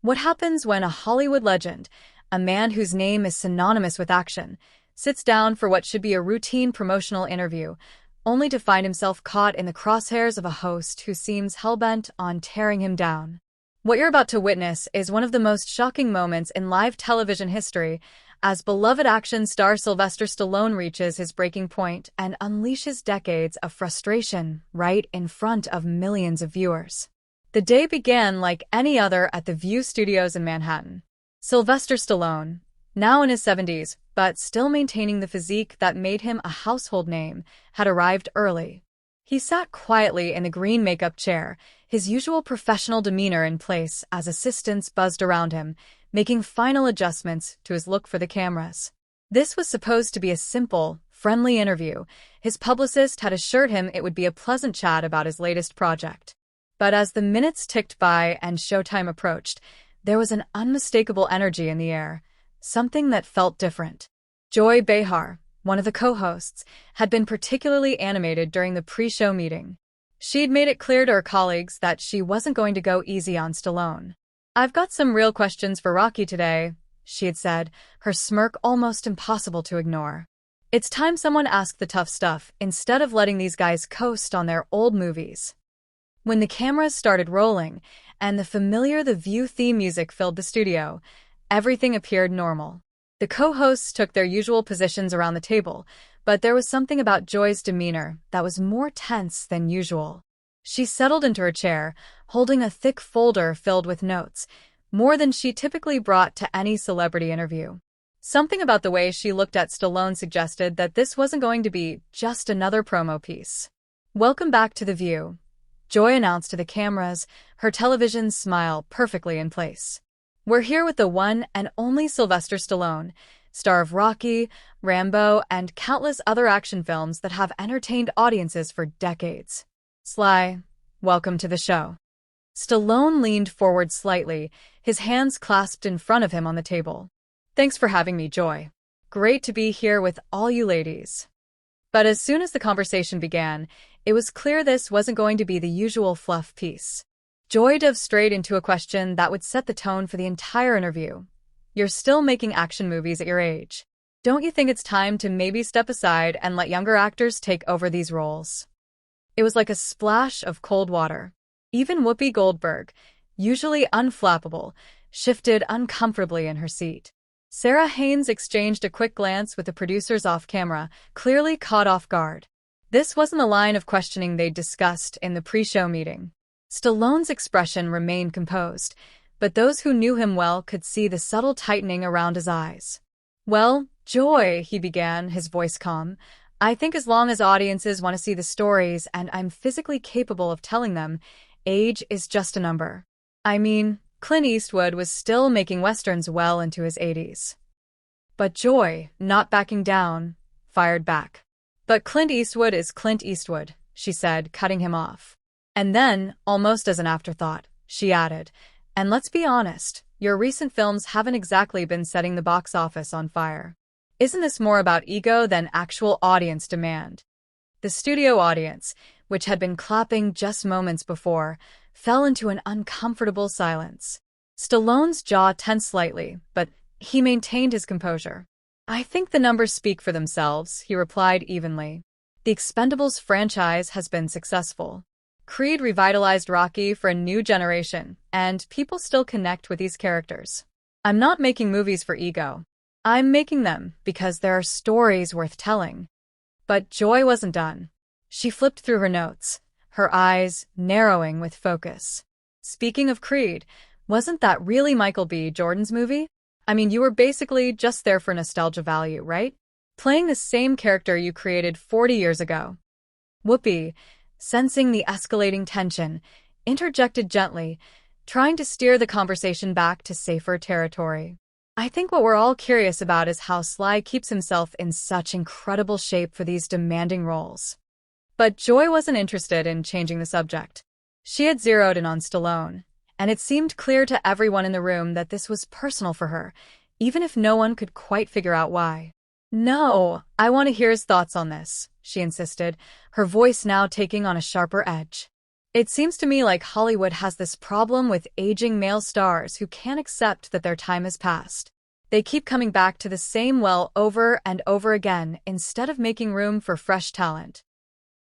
What happens when a Hollywood legend, a man whose name is synonymous with action, sits down for what should be a routine promotional interview, only to find himself caught in the crosshairs of a host who seems hell-bent on tearing him down? What you're about to witness is one of the most shocking moments in live television history, as beloved action star Sylvester Stallone reaches his breaking point and unleashes decades of frustration right in front of millions of viewers. The day began like any other at the View Studios in Manhattan. Sylvester Stallone, now in his 70s, but still maintaining the physique that made him a household name, had arrived early. He sat quietly in the green makeup chair, his usual professional demeanor in place as assistants buzzed around him, making final adjustments to his look for the cameras. This was supposed to be a simple, friendly interview. His publicist had assured him it would be a pleasant chat about his latest project. But as the minutes ticked by and showtime approached, there was an unmistakable energy in the air, something that felt different. Joy Behar, one of the co-hosts, had been particularly animated during the pre-show meeting. She'd made it clear to her colleagues that she wasn't going to go easy on Stallone. "I've got some real questions for Rocky today," she had said, her smirk almost impossible to ignore. "It's time someone asked the tough stuff instead of letting these guys coast on their old movies." When the cameras started rolling and the familiar The View theme music filled the studio, everything appeared normal. The co-hosts took their usual positions around the table, but there was something about Joy's demeanor that was more tense than usual. She settled into her chair, holding a thick folder filled with notes, more than she typically brought to any celebrity interview. Something about the way she looked at Stallone suggested that this wasn't going to be just another promo piece. "Welcome back to The View," Joy announced to the cameras, her television smile perfectly in place. "We're here with the one and only Sylvester Stallone, star of Rocky, Rambo, and countless other action films that have entertained audiences for decades. Sly, welcome to the show." Stallone leaned forward slightly, his hands clasped in front of him on the table. "Thanks for having me, Joy. Great to be here with all you ladies." But as soon as the conversation began, it was clear this wasn't going to be the usual fluff piece. Joy dove straight into a question that would set the tone for the entire interview. "You're still making action movies at your age. Don't you think it's time to maybe step aside and let younger actors take over these roles?" It was like a splash of cold water. Even Whoopi Goldberg, usually unflappable, shifted uncomfortably in her seat. Sarah Haynes exchanged a quick glance with the producers off camera, clearly caught off guard. This wasn't the line of questioning they'd discussed in the pre-show meeting. Stallone's expression remained composed, but those who knew him well could see the subtle tightening around his eyes. "Well, Joy," he began, his voice calm, "I think as long as audiences want to see the stories and I'm physically capable of telling them, age is just a number. I mean, Clint Eastwood was still making westerns well into his 80s. But Joy, not backing down, fired back. "But Clint Eastwood is Clint Eastwood," she said, cutting him off. And then, almost as an afterthought, she added, "And let's be honest, your recent films haven't exactly been setting the box office on fire. Isn't this more about ego than actual audience demand?" The studio audience, which had been clapping just moments before, fell into an uncomfortable silence. Stallone's jaw tensed slightly, but he maintained his composure. "I think the numbers speak for themselves," he replied evenly. "The Expendables franchise has been successful. Creed revitalized Rocky for a new generation, and people still connect with these characters. I'm not making movies for ego. I'm making them because there are stories worth telling." But Joy wasn't done. She flipped through her notes, her eyes narrowing with focus. "Speaking of Creed, wasn't that really Michael B. Jordan's movie? I mean, you were basically just there for nostalgia value, right? Playing the same character you created 40 years ago." Whoopi, sensing the escalating tension, interjected gently, trying to steer the conversation back to safer territory. "I think what we're all curious about is how Sly keeps himself in such incredible shape for these demanding roles." But Joy wasn't interested in changing the subject. She had zeroed in on Stallone, and it seemed clear to everyone in the room that this was personal for her, even if no one could quite figure out why. "No, I want to hear his thoughts on this," she insisted, her voice now taking on a sharper edge. It seems to me like Hollywood has this problem with aging male stars who can't accept that their time has passed. They keep coming back to the same well over and over again instead of making room for fresh talent.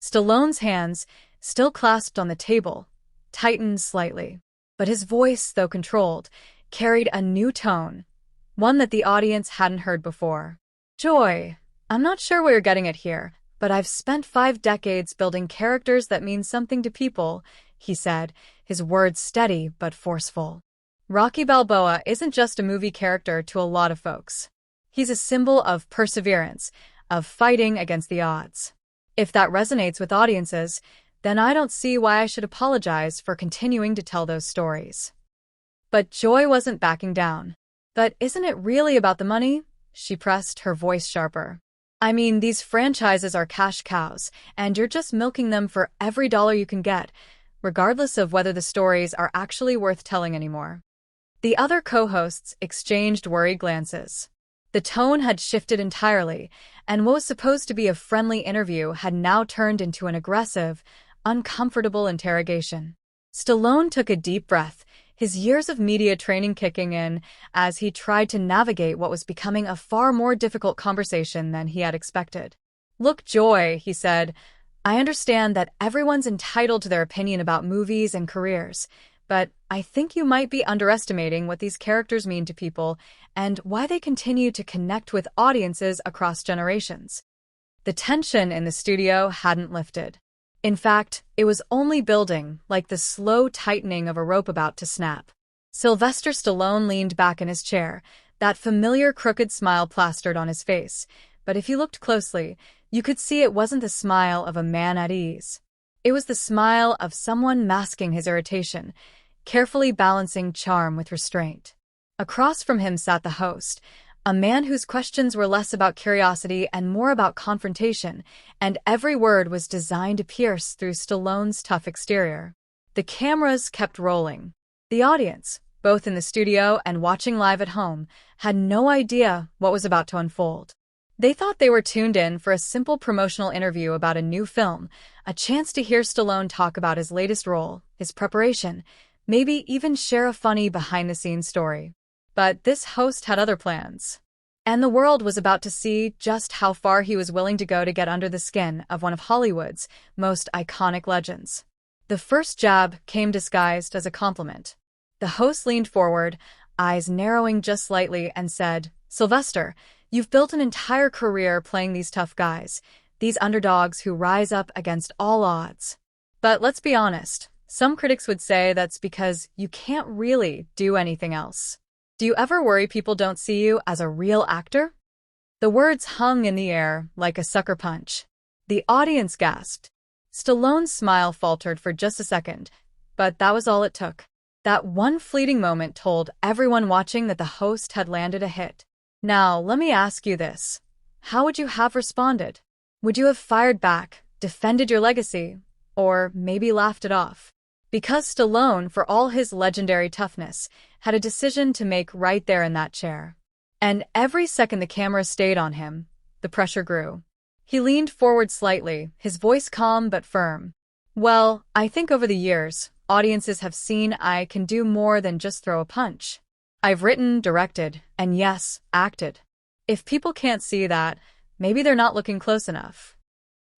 Stallone's hands, still clasped on the table, tightened slightly. But his voice, though controlled, carried a new tone, one that the audience hadn't heard before. Joy, I'm not sure where you're getting it here, but I've spent 5 decades building characters that mean something to people, he said, his words steady but forceful. Rocky Balboa isn't just a movie character to a lot of folks. He's a symbol of perseverance, of fighting against the odds. If that resonates with audiences, then I don't see why I should apologize for continuing to tell those stories. But Joy wasn't backing down. But isn't it really about the money? She pressed, her voice sharper. I mean, these franchises are cash cows, and you're just milking them for every dollar you can get, regardless of whether the stories are actually worth telling anymore. The other co-hosts exchanged worried glances. The tone had shifted entirely, and what was supposed to be a friendly interview had now turned into an aggressive, uncomfortable interrogation. Stallone took a deep breath, his years of media training kicking in as he tried to navigate what was becoming a far more difficult conversation than he had expected. Look, Joy, he said, I understand that everyone's entitled to their opinion about movies and careers, but I think you might be underestimating what these characters mean to people and why they continue to connect with audiences across generations. The tension in the studio hadn't lifted. In fact, it was only building, like the slow tightening of a rope about to snap. Sylvester Stallone leaned back in his chair, that familiar crooked smile plastered on his face, but if you looked closely, you could see it wasn't the smile of a man at ease. It was the smile of someone masking his irritation, carefully balancing charm with restraint. Across from him sat the host, a man whose questions were less about curiosity and more about confrontation, and every word was designed to pierce through Stallone's tough exterior. The cameras kept rolling. The audience, both in the studio and watching live at home, had no idea what was about to unfold. They thought they were tuned in for a simple promotional interview about a new film, a chance to hear Stallone talk about his latest role, his preparation, maybe even share a funny behind-the-scenes story. But this host had other plans. And the world was about to see just how far he was willing to go to get under the skin of one of Hollywood's most iconic legends. The first jab came disguised as a compliment. The host leaned forward, eyes narrowing just slightly, and said, Sylvester, you've built an entire career playing these tough guys, these underdogs who rise up against all odds. But let's be honest, some critics would say that's because you can't really do anything else. Do you ever worry people don't see you as a real actor? The words hung in the air like a sucker punch. The audience gasped. Stallone's smile faltered for just a second, but that was all it took. That one fleeting moment told everyone watching that the host had landed a hit. Now, let me ask you this. How would you have responded? Would you have fired back, defended your legacy, or maybe laughed it off? Because Stallone, for all his legendary toughness, had a decision to make right there in that chair. And every second the camera stayed on him, the pressure grew. He leaned forward slightly, his voice calm but firm. Well, I think over the years, audiences have seen I can do more than just throw a punch. I've written, directed, and yes, acted. If people can't see that, maybe they're not looking close enough.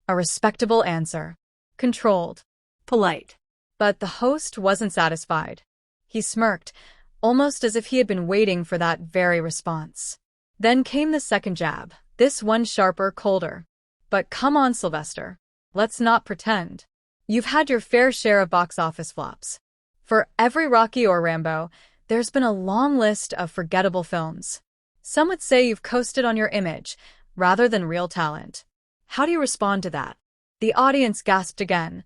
A respectable answer. Controlled. Polite. But the host wasn't satisfied. He smirked, almost as if he had been waiting for that very response. Then came the second jab, this one sharper, colder. But come on, Sylvester. Let's not pretend. You've had your fair share of box office flops. For every Rocky or Rambo, there's been a long list of forgettable films. Some would say you've coasted on your image, rather than real talent. How do you respond to that? The audience gasped again,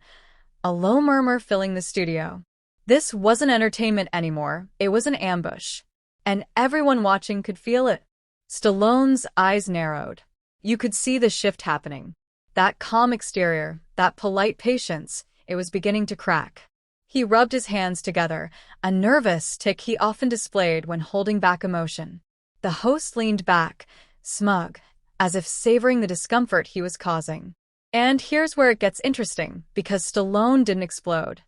a low murmur filling the studio. This wasn't entertainment anymore, it was an ambush. And everyone watching could feel it. Stallone's eyes narrowed. You could see the shift happening. That calm exterior, that polite patience, it was beginning to crack. He rubbed his hands together, a nervous tic he often displayed when holding back emotion. The host leaned back, smug, as if savoring the discomfort he was causing. And here's where it gets interesting, because Stallone didn't explode.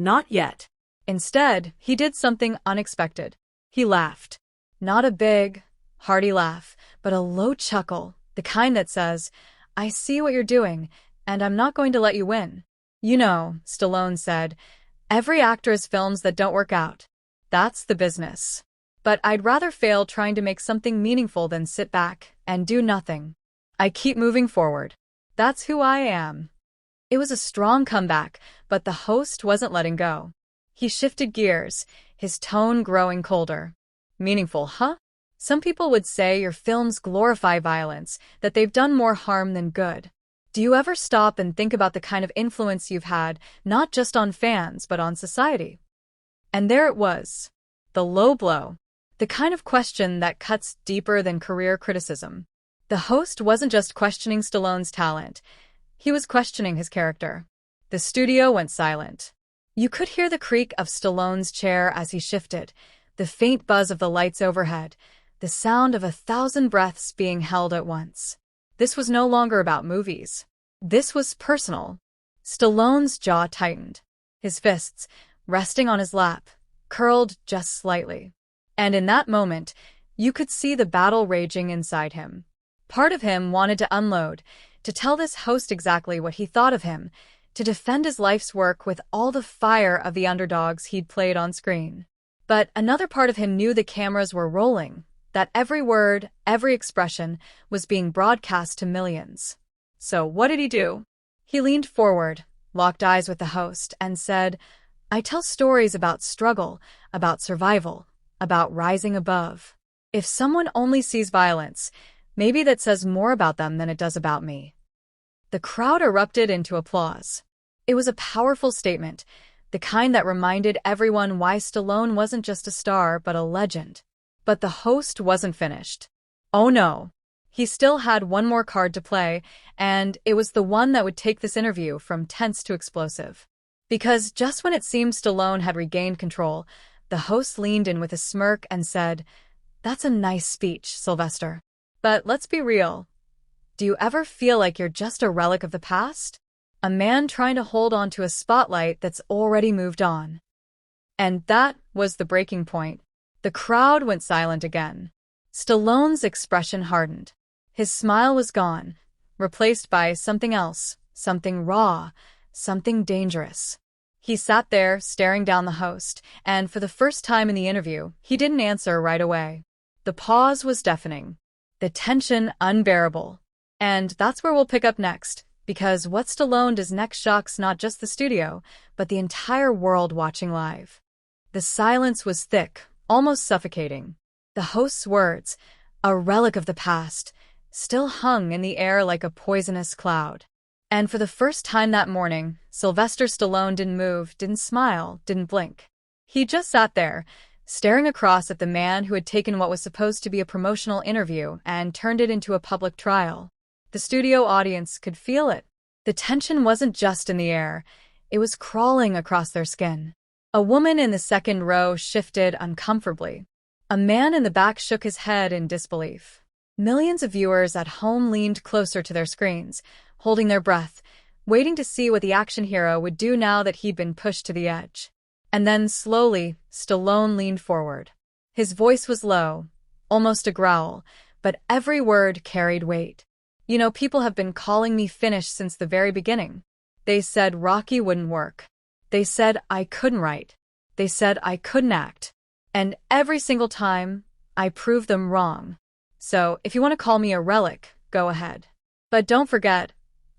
Not yet. Instead, he did something unexpected. He laughed. Not a big, hearty laugh, but a low chuckle, the kind that says, "I see what you're doing, and I'm not going to let you win." "You know," Stallone said, "every actor has films that don't work out. That's the business. But I'd rather fail trying to make something meaningful than sit back and do nothing. I keep moving forward. That's who I am." It was a strong comeback, but the host wasn't letting go. He shifted gears, his tone growing colder. "Meaningful, huh? Some people would say your films glorify violence, that they've done more harm than good. Do you ever stop and think about the kind of influence you've had, not just on fans, but on society?" And there it was. The low blow. The kind of question that cuts deeper than career criticism. The host wasn't just questioning Stallone's talent. He was questioning his character. The studio went silent. You could hear the creak of Stallone's chair as he shifted, the faint buzz of the lights overhead, the sound of 1,000 breaths being held at once. This was no longer about movies. This was personal. Stallone's jaw tightened. His fists, resting on his lap, curled just slightly. And in that moment, you could see the battle raging inside him. Part of him wanted to unload, to tell this host exactly what he thought of him, to defend his life's work with all the fire of the underdogs he'd played on screen. But another part of him knew the cameras were rolling, that every word, every expression was being broadcast to millions. So what did he do? He leaned forward, locked eyes with the host, and said, "I tell stories about struggle, about survival, about rising above. If someone only sees violence, maybe that says more about them than it does about me." The crowd erupted into applause. It was a powerful statement, the kind that reminded everyone why Stallone wasn't just a star but a legend. But the host wasn't finished. Oh no. He still had one more card to play, and it was the one that would take this interview from tense to explosive. Because just when it seemed Stallone had regained control, the host leaned in with a smirk and said, "That's a nice speech, Sylvester. But let's be real. Do you ever feel like you're just a relic of the past? A man trying to hold on to a spotlight that's already moved on." And that was the breaking point. The crowd went silent again. Stallone's expression hardened. His smile was gone, replaced by something else, something raw, something dangerous. He sat there, staring down the host, and for the first time in the interview, he didn't answer right away. The pause was deafening, the tension unbearable. And that's where we'll pick up next, because what Stallone does next shocks not just the studio, but the entire world watching live. The silence was thick, almost suffocating. The host's words, a relic of the past, still hung in the air like a poisonous cloud. And for the first time that morning, Sylvester Stallone didn't move, didn't smile, didn't blink. He just sat there, staring across at the man who had taken what was supposed to be a promotional interview and turned it into a public trial. The studio audience could feel it. The tension wasn't just in the air, it was crawling across their skin. A woman in the second row shifted uncomfortably. A man in the back shook his head in disbelief. Millions of viewers at home leaned closer to their screens, holding their breath, waiting to see what the action hero would do now that he'd been pushed to the edge. And then, slowly, Stallone leaned forward. His voice was low, almost a growl, but every word carried weight. "You know, people have been calling me finished since the very beginning. They said Rocky wouldn't work. They said I couldn't write. They said I couldn't act. And every single time, I proved them wrong. So, if you want to call me a relic, go ahead. But don't forget,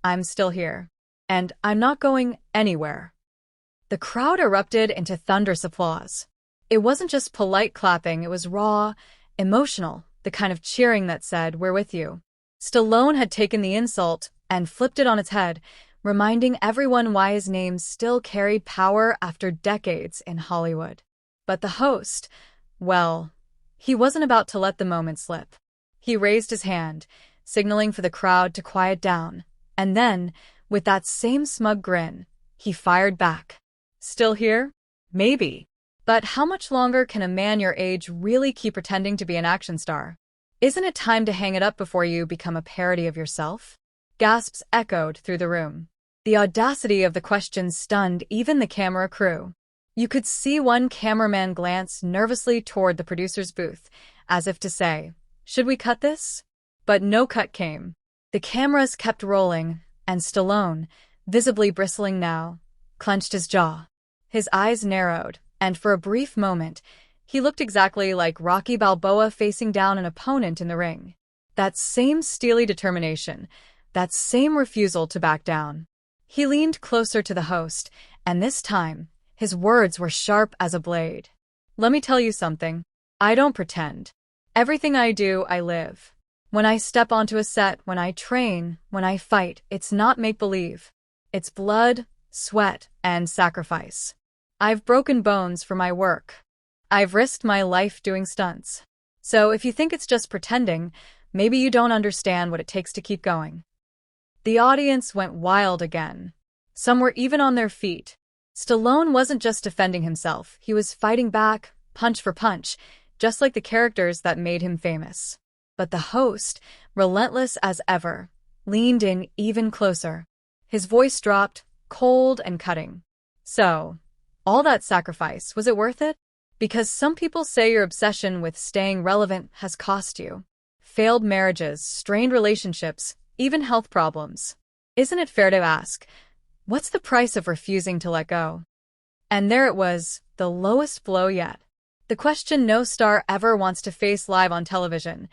I'm still here. And I'm not going anywhere." The crowd erupted into thunderous applause. It wasn't just polite clapping, it was raw, emotional, the kind of cheering that said, "We're with you." Stallone had taken the insult and flipped it on its head, reminding everyone why his name still carried power after decades in Hollywood. But the host, well, he wasn't about to let the moment slip. He raised his hand, signaling for the crowd to quiet down, and then, with that same smug grin, he fired back. "Still here? Maybe. But how much longer can a man your age really keep pretending to be an action star? Isn't it time to hang it up before you become a parody of yourself?" Gasps echoed through the room. The audacity of the question stunned even the camera crew. You could see one cameraman glance nervously toward the producer's booth, as if to say, "Should we cut this?" But no cut came. The cameras kept rolling, and Stallone, visibly bristling now, clenched his jaw. His eyes narrowed, and for a brief moment, he looked exactly like Rocky Balboa facing down an opponent in the ring. That same steely determination, that same refusal to back down. He leaned closer to the host, and this time, his words were sharp as a blade. "Let me tell you something. I don't pretend. Everything I do, I live. When I step onto a set, when I train, when I fight, it's not make-believe. It's blood, sweat, and sacrifice. I've broken bones for my work. I've risked my life doing stunts. So if you think it's just pretending, maybe you don't understand what it takes to keep going." The audience went wild again. Some were even on their feet. Stallone wasn't just defending himself, he was fighting back, punch for punch, just like the characters that made him famous. But the host, relentless as ever, leaned in even closer. His voice dropped, cold and cutting. "So, all that sacrifice, was it worth it? Because some people say your obsession with staying relevant has cost you. Failed marriages, strained relationships, even health problems. Isn't it fair to ask, what's the price of refusing to let go?" And there it was, the lowest blow yet. The question no star ever wants to face live on television.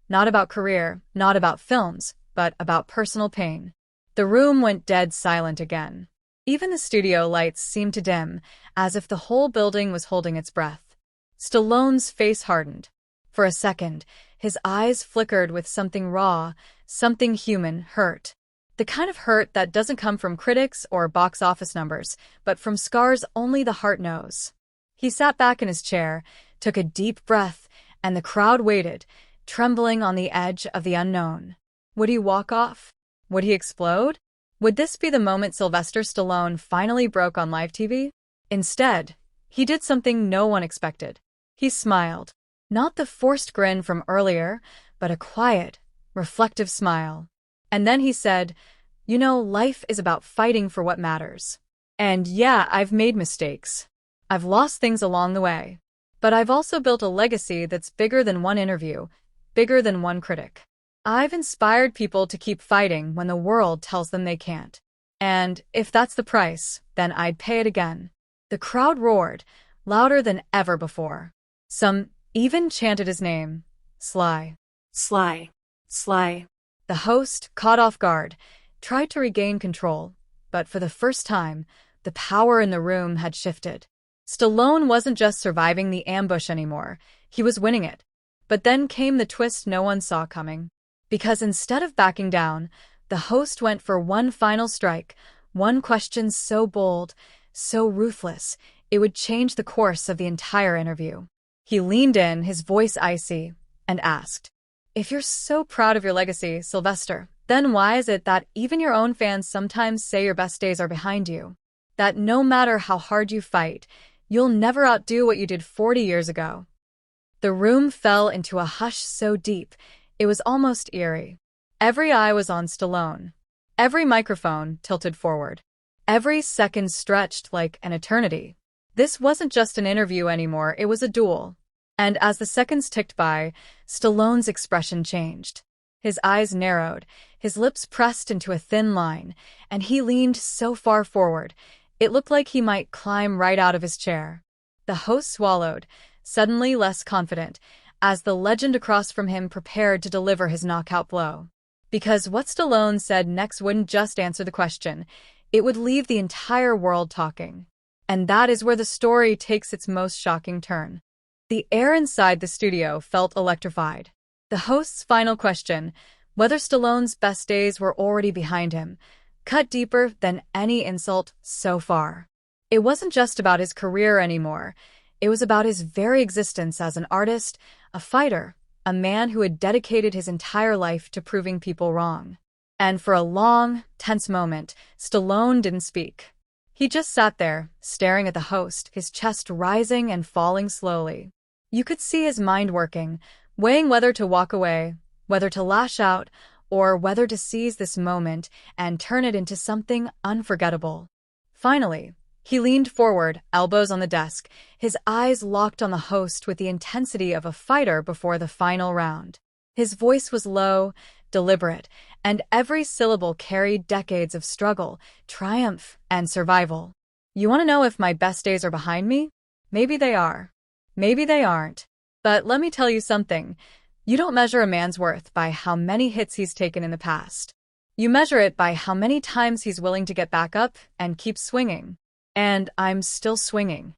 Not about career, not about films, but about personal pain. The room went dead silent again. Even the studio lights seemed to dim, as if the whole building was holding its breath. Stallone's face hardened. For a second, his eyes flickered with something raw, something human, hurt. The kind of hurt that doesn't come from critics or box office numbers, but from scars only the heart knows. He sat back in his chair, took a deep breath, and the crowd waited, trembling on the edge of the unknown. Would he walk off? Would he explode? Would this be the moment Sylvester Stallone finally broke on live TV? Instead, he did something no one expected. He smiled. Not the forced grin from earlier, but a quiet, reflective smile. And then he said, "You know, life is about fighting for what matters. And yeah, I've made mistakes. I've lost things along the way. But I've also built a legacy that's bigger than one interview, bigger than one critic. I've inspired people to keep fighting when the world tells them they can't. And if that's the price, then I'd pay it again." The crowd roared, louder than ever before. Some even chanted his name. Sly. Sly. Sly. The host, caught off guard, tried to regain control, but for the first time, the power in the room had shifted. Stallone wasn't just surviving the ambush anymore, he was winning it. But then came the twist no one saw coming. Because instead of backing down, the host went for one final strike, one question so bold, so ruthless, it would change the course of the entire interview. He leaned in, his voice icy, and asked, "If you're so proud of your legacy, Sylvester, then why is it that even your own fans sometimes say your best days are behind you? That no matter how hard you fight, you'll never outdo what you did 40 years ago?" The room fell into a hush so deep, it was almost eerie. Every eye was on Stallone. Every microphone tilted forward. Every second stretched like an eternity. This wasn't just an interview anymore, it was a duel. And as the seconds ticked by, Stallone's expression changed. His eyes narrowed, his lips pressed into a thin line, and he leaned so far forward, it looked like he might climb right out of his chair. The host swallowed, suddenly less confident, as the legend across from him prepared to deliver his knockout blow. Because what Stallone said next wouldn't just answer the question, it would leave the entire world talking. And that is where the story takes its most shocking turn. The air inside the studio felt electrified. The host's final question, whether Stallone's best days were already behind him, cut deeper than any insult so far. It wasn't just about his career anymore. It was about his very existence as an artist, a fighter, a man who had dedicated his entire life to proving people wrong. And for a long, tense moment, Stallone didn't speak. He just sat there, staring at the host, his chest rising and falling slowly. You could see his mind working, weighing whether to walk away, whether to lash out, or whether to seize this moment and turn it into something unforgettable. Finally, he leaned forward, elbows on the desk, his eyes locked on the host with the intensity of a fighter before the final round. His voice was low, deliberate, and every syllable carried decades of struggle, triumph, and survival. You want to know if my best days are behind me? Maybe they are. Maybe they aren't. But let me tell you something. You don't measure a man's worth by how many hits he's taken in the past. You measure it by how many times he's willing to get back up and keep swinging. And I'm still swinging.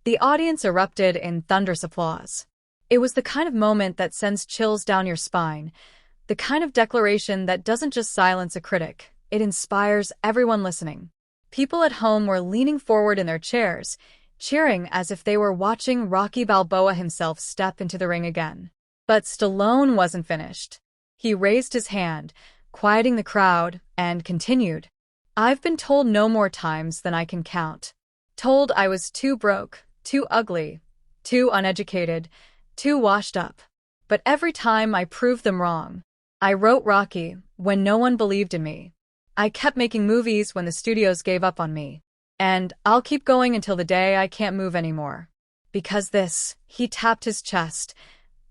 The audience erupted in thunderous applause. It was the kind of moment that sends chills down your spine, the kind of declaration that doesn't just silence a critic, it inspires everyone listening. People at home were leaning forward in their chairs, cheering as if they were watching Rocky Balboa himself step into the ring again. But Stallone wasn't finished. He raised his hand, quieting the crowd, and continued. I've been told no more times than I can count. Told I was too broke, too ugly, too uneducated, too washed up. But every time I proved them wrong. I wrote Rocky when no one believed in me. I kept making movies when the studios gave up on me. And I'll keep going until the day I can't move anymore. Because this, he tapped his chest,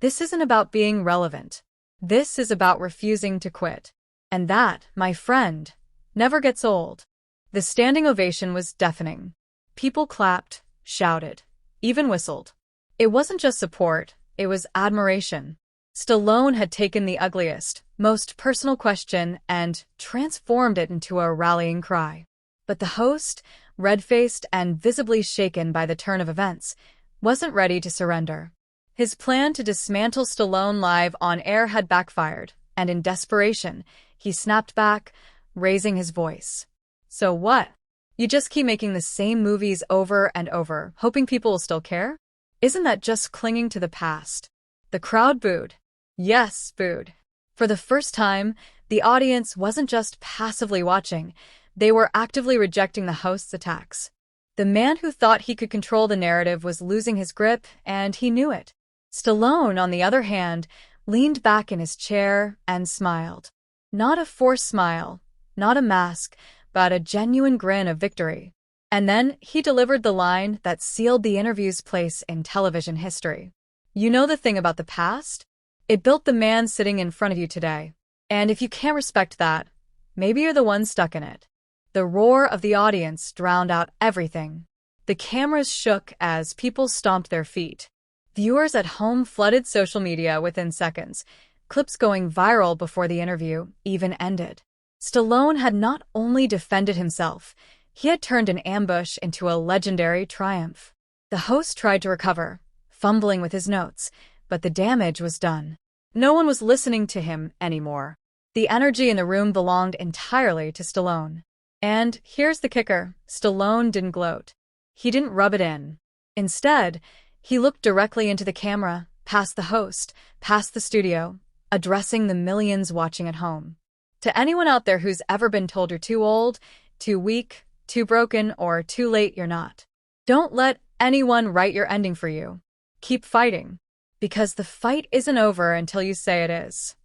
this isn't about being relevant. This is about refusing to quit. And that, my friend, never gets old. The standing ovation was deafening. People clapped, shouted, even whistled. It wasn't just support, it was admiration. Stallone had taken the ugliest, most personal question and transformed it into a rallying cry. But the host, red-faced and visibly shaken by the turn of events, wasn't ready to surrender. His plan to dismantle Stallone live on air had backfired, and in desperation, he snapped back, raising his voice. So what? You just keep making the same movies over and over, hoping people will still care? Isn't that just clinging to the past? The crowd booed. Yes, booed. For the first time, the audience wasn't just passively watching, they were actively rejecting the host's attacks. The man who thought he could control the narrative was losing his grip, and he knew it. Stallone, on the other hand, leaned back in his chair and smiled. Not a forced smile, not a mask, but a genuine grin of victory. And then he delivered the line that sealed the interview's place in television history. You know the thing about the past? It built the man sitting in front of you today. And if you can't respect that, maybe you're the one stuck in it. The roar of the audience drowned out everything. The cameras shook as people stomped their feet. Viewers at home flooded social media within seconds, clips going viral before the interview even ended. Stallone had not only defended himself, he had turned an ambush into a legendary triumph. The host tried to recover, fumbling with his notes, but the damage was done. No one was listening to him anymore. The energy in the room belonged entirely to Stallone. And here's the kicker, Stallone didn't gloat. He didn't rub it in. Instead, he looked directly into the camera, past the host, past the studio, addressing the millions watching at home. To anyone out there who's ever been told you're too old, too weak, too broken, or too late, you're not. Don't let anyone write your ending for you. Keep fighting. Because the fight isn't over until you say it is.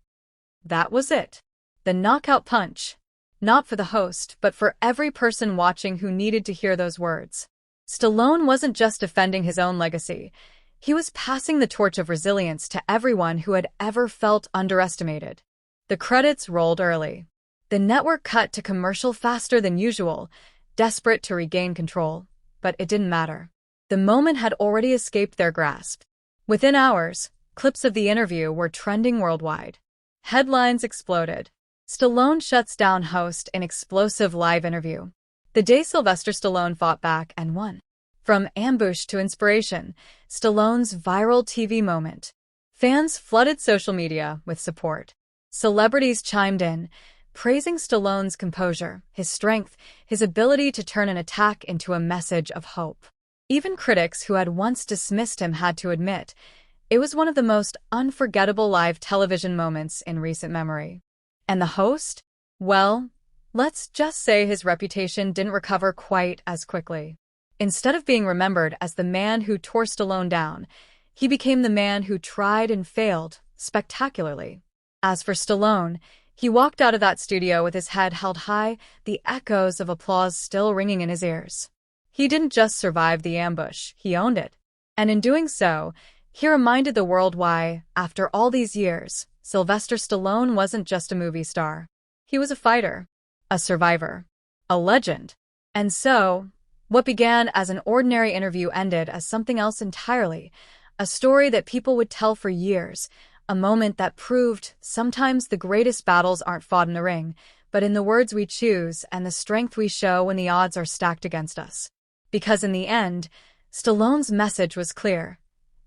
That was it. The knockout punch. Not for the host, but for every person watching who needed to hear those words. Stallone wasn't just defending his own legacy. He was passing the torch of resilience to everyone who had ever felt underestimated. The credits rolled early. The network cut to commercial faster than usual, desperate to regain control. But it didn't matter. The moment had already escaped their grasp. Within hours, clips of the interview were trending worldwide. Headlines exploded. Stallone shuts down host in explosive live interview. The day Sylvester Stallone fought back and won. From ambush to inspiration, Stallone's viral TV moment. Fans flooded social media with support. Celebrities chimed in, praising Stallone's composure, his strength, his ability to turn an attack into a message of hope. Even critics who had once dismissed him had to admit, it was one of the most unforgettable live television moments in recent memory. And the host? Well, let's just say his reputation didn't recover quite as quickly. Instead of being remembered as the man who tore Stallone down, he became the man who tried and failed spectacularly. As for Stallone, He walked out of that studio with his head held high, the echoes of applause still ringing in his ears. He didn't just survive the ambush, he owned it. And in doing so, he reminded the world why, after all these years, Sylvester Stallone wasn't just a movie star. He was a fighter, a survivor, a legend. And so, what began as an ordinary interview ended as something else entirely, a story that people would tell for years, a moment that proved sometimes the greatest battles aren't fought in the ring, but in the words we choose and the strength we show when the odds are stacked against us. Because in the end, Stallone's message was clear.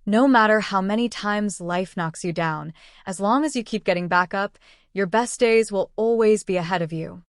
No matter how many times life knocks you down, as long as you keep getting back up, your best days will always be ahead of you.